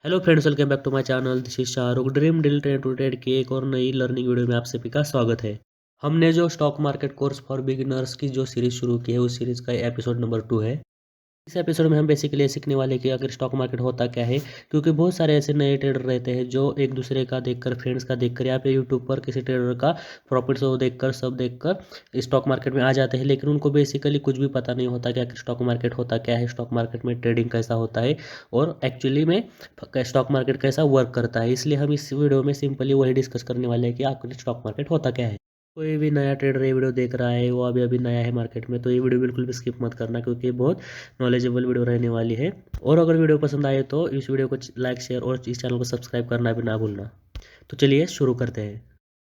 Hello friends, welcome back to my channel. This is Shahrukh. Dream deal trade to trade की एक और नई learning video में आप सभी का स्वागत है। हमने जो stock market course for beginners की जो सीरीज शुरू की है, उस सीरीज का एपिसोड नंबर 2 है। इस एपिसोड में हम बेसिकली ये सीखने वाले कि आखिर स्टॉक मार्केट होता क्या है, क्योंकि बहुत सारे ऐसे नए ट्रेडर रहते हैं जो एक दूसरे का देखकर, फ्रेंड्स का देखकर या फिर यूट्यूब पर किसी ट्रेडर का प्रॉफिट शो देखकर, सब देखकर स्टॉक मार्केट में आ जाते हैं, लेकिन उनको बेसिकली कुछ भी पता नहीं होता कि आखिर स्टॉक मार्केट होता क्या है, स्टॉक मार्केट में ट्रेडिंग कैसा होता है और एक्चुअली में स्टॉक मार्केट कैसा वर्क करता है। इसलिए हम इस वीडियो में सिंपली वही डिस्कस करने वाले हैं कि आखिर स्टॉक मार्केट होता क्या है। कोई भी नया ट्रेडर ये वीडियो देख रहा है, वो अभी अभी नया है मार्केट में, तो ये वीडियो बिल्कुल भी स्किप मत करना, क्योंकि ये बहुत नॉलेजेबल वीडियो रहने वाली है। और अगर वीडियो पसंद आए तो इस वीडियो को लाइक, शेयर और इस चैनल को सब्सक्राइब करना भी ना भूलना। तो चलिए शुरू करते हैं।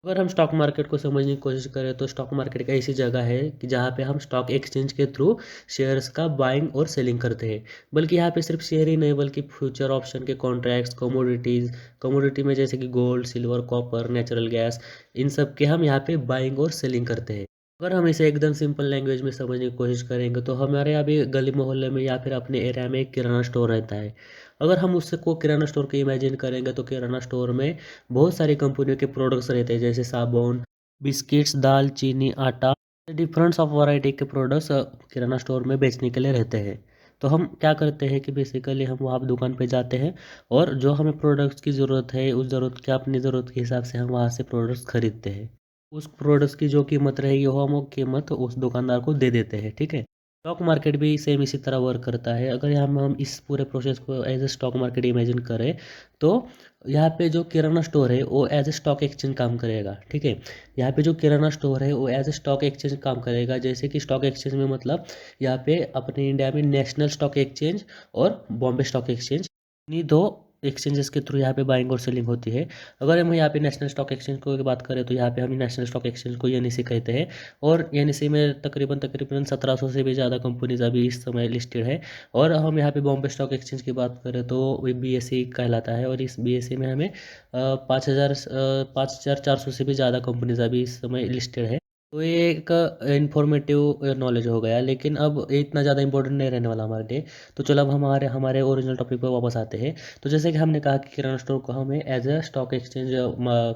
अगर हम स्टॉक मार्केट को समझने की कोशिश करें तो स्टॉक मार्केट एक ऐसी जगह है कि जहाँ पे हम स्टॉक एक्सचेंज के थ्रू शेयर्स का बाइंग और सेलिंग करते हैं। बल्कि यहाँ पे सिर्फ शेयर ही नहीं, बल्कि फ्यूचर ऑप्शन के कॉन्ट्रैक्ट्स, कमोडिटीज़, कमोडिटी में जैसे कि gold, silver, copper, natural gas, इन सब के हम यहाँ पे बाइंग और सेलिंग करते हैं। अगर हम इसे एकदम सिंपल लैंग्वेज में समझने की कोशिश करेंगे तो हमारे अभी गली मोहल्ले में या फिर अपने एरिया में एक किराना स्टोर रहता है। अगर हम उससे को किराना स्टोर को इमेजिन करेंगे तो किराना स्टोर में बहुत सारी कंपनियों के प्रोडक्ट्स रहते हैं, जैसे साबुन, बिस्किट्स, दाल, चीनी, आटा, डिफरेंट्स ऑफ वैरायटी के प्रोडक्ट्स किराना स्टोर में बेचने के लिए रहते हैं। तो हम क्या करते हैं कि बेसिकली हम वहाँ दुकान पे जाते हैं और जो हमें प्रोडक्ट्स की ज़रूरत है, उस ज़रूरत के, अपनी ज़रूरत के हिसाब से हम वहाँ से प्रोडक्ट्स खरीदते हैं। उस प्रोडक्ट्स की जो कीमत रहेगी वो हम वो कीमत उस दुकानदार को दे देते हैं, ठीक है। स्टॉक मार्केट भी सेम इसी तरह वर्क करता है। अगर यहाँ हम इस पूरे प्रोसेस को as a stock market imagine करें तो यहाँ पे जो किराना स्टोर है वो एज ए स्टॉक एक्सचेंज काम करेगा, ठीक है। यहाँ पे जो किराना स्टोर है वो एज ए स्टॉक एक्सचेंज काम करेगा। जैसे कि स्टॉक एक्सचेंज में मतलब यहाँ पे अपने इंडिया में नेशनल स्टॉक एक्सचेंज और बॉम्बे स्टॉक एक्सचेंज, इन्हीं दो एक्सचेंजेस के थ्रू यहाँ पे बाइंग और सेलिंग होती है। अगर हम यहाँ पे नेशनल स्टॉक एक्सचेंज को बात करें तो यहाँ पे हम नेशनल स्टॉक एक्सचेंज को एनएसई कहते हैं। और एनएसई में तकरीबन तकरीबन 1700 से भी ज़्यादा कंपनीज अभी इस समय लिस्टेड है। और हम यहाँ पे बॉम्बे स्टॉक एक्सचेंज की बात करें तो वो बीएसई कहलाता है, और इस बीएसई में हमें 5400 से भी ज़्यादा कंपनीज अभी इस समय लिस्टेड है। तो ये एक इंफॉर्मेटिव नॉलेज हो गया, लेकिन अब ये इतना ज़्यादा इंपॉर्टेंट नहीं रहने वाला हमारे लिए। तो चलो अब हमारे हमारे ओरिजिनल टॉपिक पर वापस आते हैं। तो जैसे कि हमने कहा कि किराना स्टोर को हमें as a stock exchange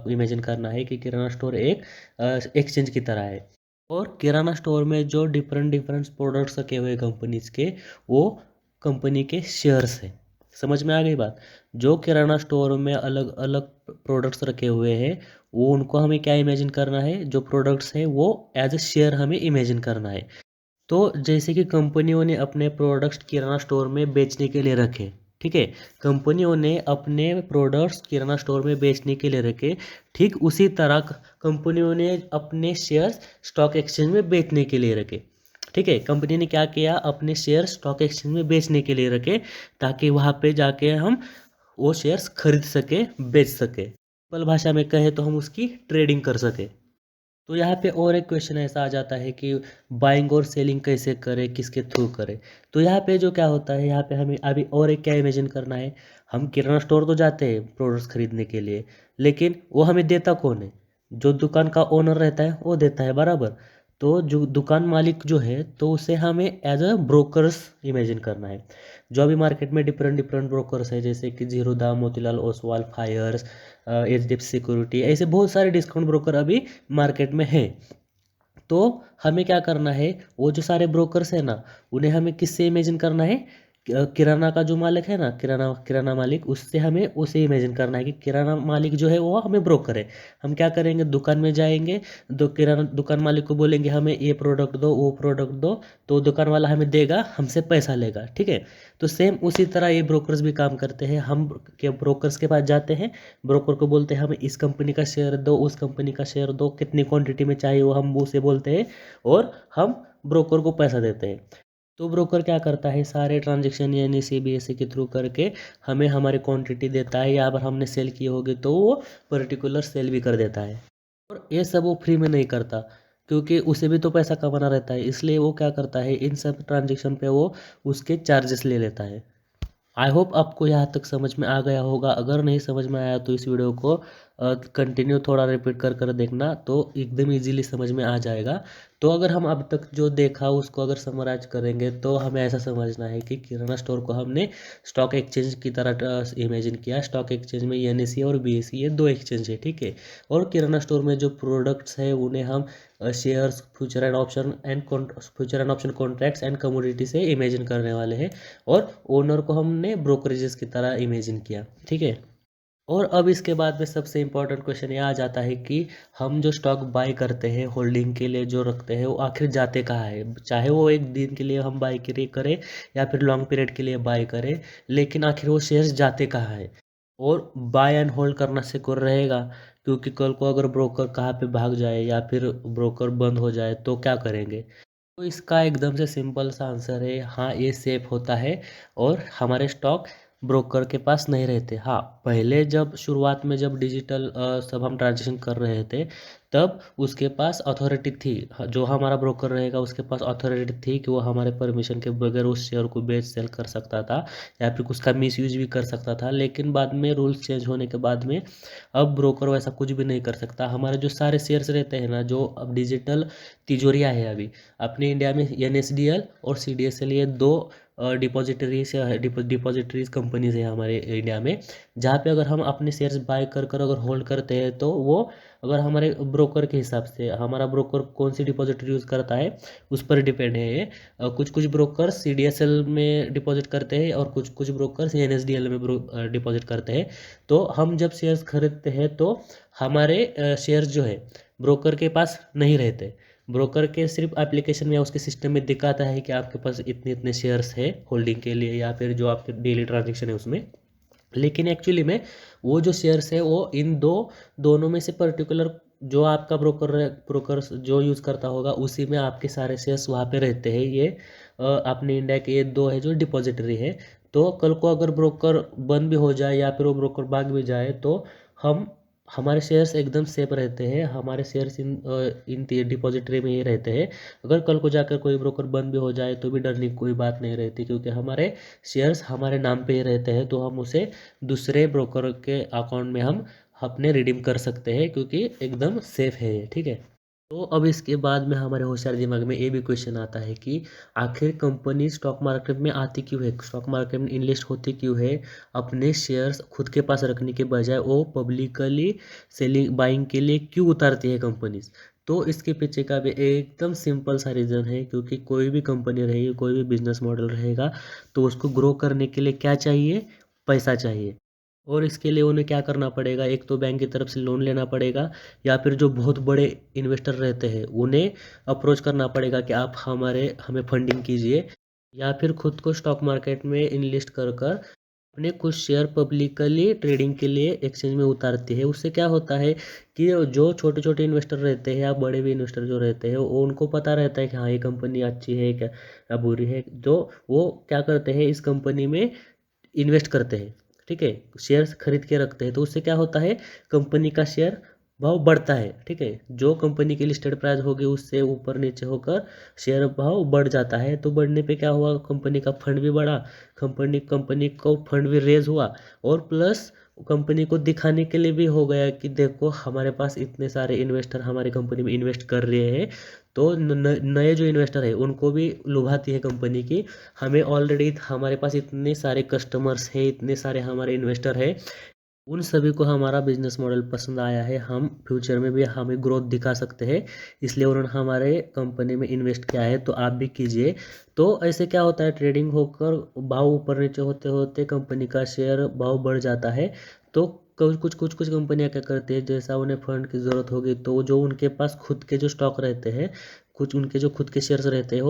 imagine करना है कि किराना स्टोर एक एक्सचेंज की तरह है। और किराना स्टोर में जो डिफरेंट डिफरेंट प्रोडक्ट्स रखे हुए कंपनीज के, वो कंपनी के शेयर्स हैं। समझ में आ गई बात। जो किराना स्टोर में अलग अलग प्रोडक्ट्स रखे हुए हैं, वो उनको हमें क्या इमेजिन करना है, जो प्रोडक्ट्स है वो एज ए शेयर हमें इमेजिन करना है। तो जैसे कि कंपनियों ने अपने प्रोडक्ट्स किराना स्टोर में बेचने के लिए रखे, ठीक है। कंपनियों ने अपने प्रोडक्ट्स किराना स्टोर में बेचने के लिए रखे। ठीक उसी तरह कंपनियों ने अपने शेयर्स स्टॉक एक्सचेंज में बेचने के लिए रखे, ठीक है। कंपनी ने क्या किया, अपने शेयर स्टॉक एक्सचेंज में बेचने के लिए रखे, ताकि वहाँ पे जाके हम वो शेयर्स खरीद सके, बेच सके। सिंपल भाषा में कहे तो हम उसकी ट्रेडिंग कर सके। तो यहाँ पे और एक क्वेश्चन ऐसा आ जाता है कि बाइंग और सेलिंग कैसे करें, किसके थ्रू करें। तो यहाँ पे जो क्या होता है, यहाँ पे हमें अभी और एक क्या इमेजिन करना है। हम किराना स्टोर तो जाते हैं प्रोडक्ट्स खरीदने के लिए, लेकिन वो हमें देता कौन है? जो दुकान का ओनर रहता है वो देता है, बराबर। तो जो दुकान मालिक जो है, तो उसे हमें एज अ ब्रोकर्स इमेजिन करना है। जो अभी मार्केट में डिफरेंट डिफरेंट ब्रोकर्स है, जैसे कि जीरोधा, मोतीलाल ओसवाल, फायर्स, एचडीएफसी सिक्योरिटी, ऐसे बहुत सारे डिस्काउंट ब्रोकर अभी मार्केट में है। तो हमें क्या करना है, वो जो सारे ब्रोकर्स है ना, उन्हें हमें किससे इमेजिन करना है? किराना का जो मालिक है ना, किराना किराना मालिक, उससे हमें उसे इमेजिन करना है कि किराना मालिक जो है वो हमें ब्रोकर है। हम क्या करेंगे, दुकान में जाएंगे, दो किराना दुकान मालिक को बोलेंगे हमें ये प्रोडक्ट दो, वो प्रोडक्ट दो, तो दुकान वाला हमें देगा, हमसे पैसा लेगा, ठीक है। तो सेम उसी तरह ये ब्रोकर्स भी काम करते हैं। हम के ब्रोकर्स के पास जाते हैं, ब्रोकर को बोलते हैं हमें इस कंपनी का शेयर दो, उस कंपनी का शेयर दो, कितनी क्वांटिटी में चाहिए वो हम उसे बोलते हैं, और हम ब्रोकर को पैसा देते हैं। तो ब्रोकर क्या करता है, सारे ट्रांजेक्शन यानी सीबीएसई के थ्रू करके हमें हमारी क्वांटिटी देता है, या अगर हमने सेल किए होंगे तो वो पर्टिकुलर सेल भी कर देता है। और ये सब वो फ्री में नहीं करता, क्योंकि उसे भी तो पैसा कमाना रहता है। इसलिए वो क्या करता है, इन सब ट्रांजेक्शन पे वो उसके चार्जेस ले लेता है। आई होप आपको यहाँ तक समझ में आ गया होगा। अगर नहीं समझ में आया तो इस वीडियो को कंटिन्यू थोड़ा रिपीट कर कर देखना तो एकदम इजीली समझ में आ जाएगा। तो अगर हम अब तक जो देखा उसको अगर समराइज करेंगे तो हमें ऐसा समझना है कि किराना स्टोर को हमने स्टॉक एक्सचेंज की तरह इमेजिन किया। स्टॉक एक्सचेंज में एनएसई और बीएसई ये दो एक्सचेंज है, ठीक है। और किराना स्टोर में जो प्रोडक्ट्स है उन्हें हम shares, future and option contracts and commodity से इमेजिन करने वाले हैं। और ओनर को हमने ब्रोकरेजेस की तरह इमेजिन किया, ठीक है। और अब इसके बाद में सबसे इम्पोर्टेंट क्वेश्चन ये आ जाता है कि हम जो स्टॉक बाय करते हैं होल्डिंग के लिए जो रखते हैं वो आखिर जाते कहाँ है। चाहे वो एक दिन के लिए हम बाय करें या फिर लॉन्ग पीरियड के लिए बाय करें, लेकिन आखिर वो शेयर्स जाते कहाँ है। और बाय एंड होल्ड करना सिक्योर रहेगा, क्योंकि कल को अगर ब्रोकर कहाँ पे भाग जाए या फिर ब्रोकर बंद हो जाए तो क्या करेंगे। तो इसका एकदम से सिंपल सा आंसर है हाँ, ये सेफ होता है और हमारे स्टॉक ब्रोकर के पास नहीं रहते। हाँ, पहले जब शुरुआत में जब डिजिटल सब हम ट्रांजेक्शन कर रहे थे तब उसके पास अथॉरिटी थी। जो हमारा ब्रोकर रहेगा उसके पास अथॉरिटी थी कि वो हमारे परमिशन के बगैर उस शेयर को बेच सेल कर सकता था या फिर उसका मिसयूज भी कर सकता था। लेकिन बाद में रूल्स चेंज होने के बाद में अब ब्रोकर वैसा कुछ भी नहीं कर सकता। हमारे जो सारे शेयर्स रहते हैं ना, जो अब डिजिटल तिजोरियाँ है अभी अपने इंडिया में, एनएसडीएल और सीडीएसएल ये दो डिपॉजिटरीज कंपनीज है हमारे इंडिया में, जहाँ पे अगर हम अपने शेयर्स बाय कर कर अगर होल्ड करते हैं तो वो अगर हमारे ब्रोकर के हिसाब से हमारा ब्रोकर कौन सी डिपॉजिटरी यूज़ करता है उस पर डिपेंड है ये। कुछ कुछ ब्रोकर सीडीएसएल में डिपॉजिट करते हैं और कुछ कुछ ब्रोकर एनएसडीएल में डिपॉजिट करते हैं। तो हम जब शेयर्स खरीदते हैं तो हमारे शेयर्स जो है ब्रोकर के पास नहीं रहते। ब्रोकर के सिर्फ एप्लीकेशन में या उसके सिस्टम में दिखाता है कि आपके पास इतने इतने शेयर्स है होल्डिंग के लिए या फिर जो आपके डेली ट्रांजेक्शन है उसमें। लेकिन एक्चुअली में वो जो शेयर्स है वो इन दोनों में से पर्टिकुलर जो आपका ब्रोकर जो यूज़ करता होगा उसी में आपके सारे शेयर्स वहाँ पे रहते हैं। ये अपने इंडिया के ये दो है जो डिपॉजिटरी है। तो कल को अगर ब्रोकर बंद भी हो जाए या फिर वो ब्रोकर भाग भी जाए तो हम हमारे शेयर्स एकदम सेफ रहते हैं। हमारे शेयर्स इन डिपॉजिटरी में ही रहते हैं। अगर कल को जाकर कोई ब्रोकर बंद भी हो जाए तो भी डरने की कोई बात नहीं रहती, क्योंकि हमारे शेयर्स हमारे नाम पे ही रहते हैं। तो हम उसे दूसरे ब्रोकर के अकाउंट में हम अपने रिडीम कर सकते हैं, क्योंकि एकदम सेफ है ये, ठीक है। तो अब इसके बाद में हमारे होशियार दिमाग में ये भी क्वेश्चन आता है कि आखिर कंपनी स्टॉक मार्केट में आती क्यों है, स्टॉक मार्केट में इनलिस्ट होती क्यों है। अपने शेयर्स खुद के पास रखने के बजाय वो पब्लिकली सेलिंग बाइंग के लिए क्यों उतारती है कंपनीज। तो इसके पीछे का भी एकदम सिंपल सा रीज़न है, क्योंकि कोई भी कंपनी रहेगी, कोई भी बिजनेस मॉडल रहेगा तो उसको ग्रो करने के लिए क्या चाहिए, पैसा चाहिए। और इसके लिए उन्हें क्या करना पड़ेगा, एक तो बैंक की तरफ से लोन लेना पड़ेगा या फिर जो बहुत बड़े इन्वेस्टर रहते हैं उन्हें अप्रोच करना पड़ेगा कि आप हमें फंडिंग कीजिए, या फिर खुद को स्टॉक मार्केट में इनलिस्ट कर कर अपने कुछ शेयर पब्लिकली ट्रेडिंग के लिए एक्सचेंज में उतारती है। उससे क्या होता है कि जो छोटे छोटे इन्वेस्टर रहते हैं या बड़े भी इन्वेस्टर जो रहते हैं वो उनको पता रहता है कि हाँ ये कंपनी अच्छी है क्या या बुरी है, तो वो क्या करते हैं इस कंपनी में इन्वेस्ट करते हैं, ठीक है। शेयर्स खरीद के रखते हैं तो उससे क्या होता है, कंपनी का शेयर भाव बढ़ता है, ठीक है। जो कंपनी की लिस्टेड प्राइस होगी उससे ऊपर नीचे होकर शेयर भाव बढ़ जाता है। तो बढ़ने पे क्या हुआ, कंपनी का फंड भी बढ़ा, कंपनी को फंड भी रेज हुआ, और प्लस कंपनी को दिखाने के लिए भी हो गया कि देखो हमारे पास इतने सारे इन्वेस्टर हमारी कंपनी में इन्वेस्ट कर रहे हैं। तो नए जो इन्वेस्टर है उनको भी लुभाती है कंपनी की, हमें ऑलरेडी हमारे पास इतने सारे कस्टमर्स हैं, इतने सारे हमारे इन्वेस्टर हैं, उन सभी को हमारा बिजनेस मॉडल पसंद आया है, हम फ्यूचर में भी हमें ग्रोथ दिखा सकते हैं, इसलिए उन्होंने हमारे कंपनी में इन्वेस्ट किया है, तो आप भी कीजिए। तो ऐसे क्या होता है, ट्रेडिंग होकर भाव ऊपर नीचे होते होते कंपनी का शेयर भाव बढ़ जाता है। तो कुछ कंपनियां क्या करती है, जैसा उन्हें फंड की ज़रूरत होगी तो जो उनके पास खुद के जो स्टॉक रहते हैं, कुछ उनके जो खुद के शेयर्स रहते हैं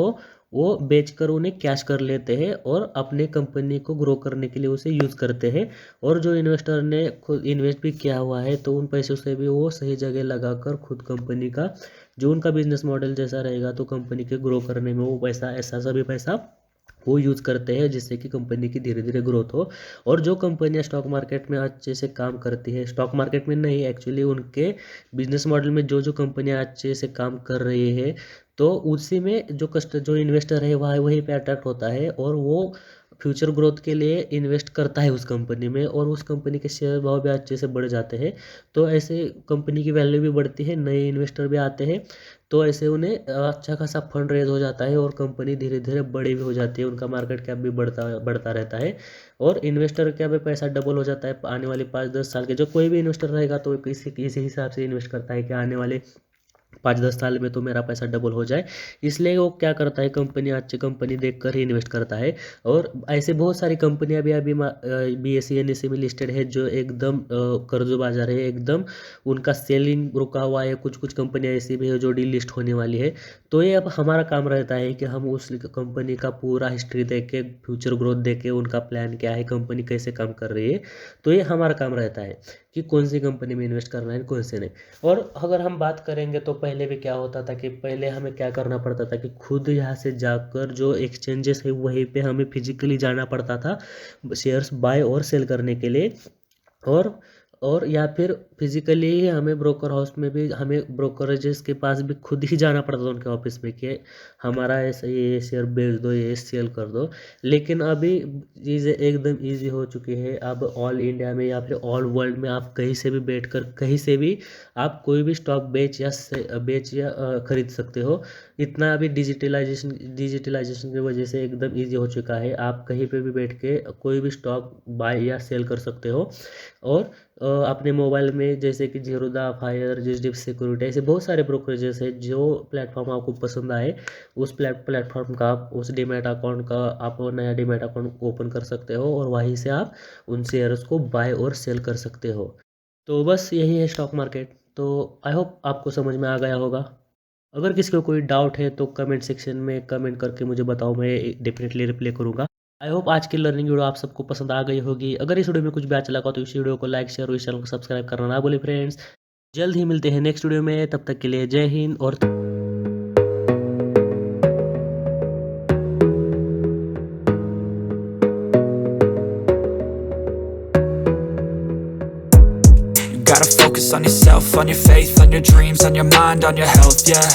वो बेचकर उन्हें कैश कर लेते हैं और अपने कंपनी को ग्रो करने के लिए उसे यूज़ करते हैं। और जो इन्वेस्टर ने खुद इन्वेस्ट भी किया हुआ है तो उन पैसों से भी वो सही जगह लगाकर खुद कंपनी का जो उनका बिजनेस मॉडल जैसा रहेगा तो कंपनी के ग्रो करने में वो पैसा, ऐसा सभी पैसा वो यूज़ करते हैं, जिससे कि कंपनी की धीरे धीरे ग्रोथ हो। और जो कंपनियां स्टॉक मार्केट में अच्छे से काम करती है, स्टॉक मार्केट में नहीं एक्चुअली उनके बिजनेस मॉडल में जो जो कंपनियां अच्छे से काम कर रही है तो उसी में जो इन्वेस्टर है वह वहीं पे अट्रैक्ट होता है और वो फ्यूचर ग्रोथ के लिए इन्वेस्ट करता है उस कंपनी में और उस कंपनी के शेयर भाव भी अच्छे से बढ़ जाते हैं। तो ऐसे कंपनी की वैल्यू भी बढ़ती है, नए इन्वेस्टर भी आते हैं, तो ऐसे उन्हें अच्छा खासा फंड रेज हो जाता है और कंपनी धीरे धीरे बड़ी भी हो जाती है, उनका मार्केट कैप भी बढ़ता बढ़ता रहता है और इन्वेस्टर क्या भी पैसा डबल हो जाता है आने वाले 5-10 साल के। जो कोई भी इन्वेस्टर रहेगा तो इसी हिसाब से इन्वेस्ट करता है कि आने वाले 5-10 साल में तो मेरा पैसा डबल हो जाए, इसलिए वो क्या करता है, कंपनी अच्छी कंपनी देख कर ही इन्वेस्ट करता है। और ऐसे बहुत सारी कंपनियां भी अभी BSE NSE में लिस्टेड है जो एकदम कर्जो बाजार है, एकदम उनका सेलिंग रुका हुआ है। कुछ कुछ कंपनियां ऐसी भी है जो डीलिस्ट होने वाली है। तो ये अब हमारा काम रहता है कि हम उस कंपनी का पूरा हिस्ट्री देख के, फ्यूचर ग्रोथ देख के, उनका प्लान क्या है, कंपनी कैसे काम कर रही है, तो ये हमारा काम रहता है कि कौन सी कंपनी में इन्वेस्ट करना है, कौन से नहीं। और अगर हम बात करेंगे तो पहले भी क्या होता था कि पहले हमें क्या करना पड़ता था कि खुद यहाँ से जाकर जो एक्सचेंजेस है वहीं पे हमें फिजिकली जाना पड़ता था शेयर्स बाय और सेल करने के लिए। और या फिर फिजिकली ही हमें ब्रोकर हाउस में भी, हमें ब्रोकरेजेस के पास भी खुद ही जाना पड़ता था उनके ऑफिस में कि हमारा ऐसा ये शेयर बेच दो, ये सेल कर दो। लेकिन अभी चीज़ें एकदम इजी हो चुकी है। अब ऑल इंडिया में या फिर ऑल वर्ल्ड में आप कहीं से भी बैठकर कहीं से भी आप कोई भी स्टॉक बेच या खरीद सकते हो। इतना अभी डिजिटलाइजेशन की वजह से एकदम इजी हो चुका है। आप कहीं पे भी बैठ के कोई भी स्टॉक बाय या सेल कर सकते हो। और अपने मोबाइल में जैसे कि ज़ीरोधा, फायर, एचडीएफसी सिक्योरिटी, ऐसे बहुत सारे ब्रोकरेजेस है। जो प्लेटफॉर्म आपको पसंद आए उस प्लेटफॉर्म का आप उस डीमैट अकाउंट का आप नया डीमैट अकाउंट ओपन कर सकते हो और वहीं से आप उन शेयर्स को बाय और सेल कर सकते हो। तो बस यही है स्टॉक मार्केट। तो आई होप आपको समझ में आ गया होगा। अगर किसी को कोई डाउट है तो कमेंट सेक्शन में कमेंट करके मुझे बताओ, मैं डेफिनेटली रिप्लाई करूँगा। आई होप आज की लर्निंग वीडियो आप सबको पसंद आ गई होगी। अगर इस वीडियो में कुछ भी अच्छा लगा तो इस वीडियो को लाइक, शेयर और इस चैनल को सब्सक्राइब करना ना भूलें फ्रेंड्स। जल्द ही मिलते हैं नेक्स्ट वीडियो में, तब तक के लिए जय हिंद और Gotta focus on yourself, on your faith, on your dreams, on your mind, on your health, yeah.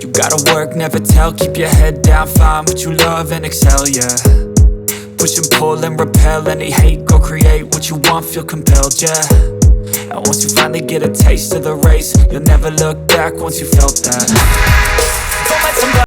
You gotta work, never tell, keep your head down, find what you love and excel, yeah. Push and pull and repel any hate, go create what you want, feel compelled, yeah. And once you finally get a taste of the race, you'll never look back once you felt that. Don't let somebody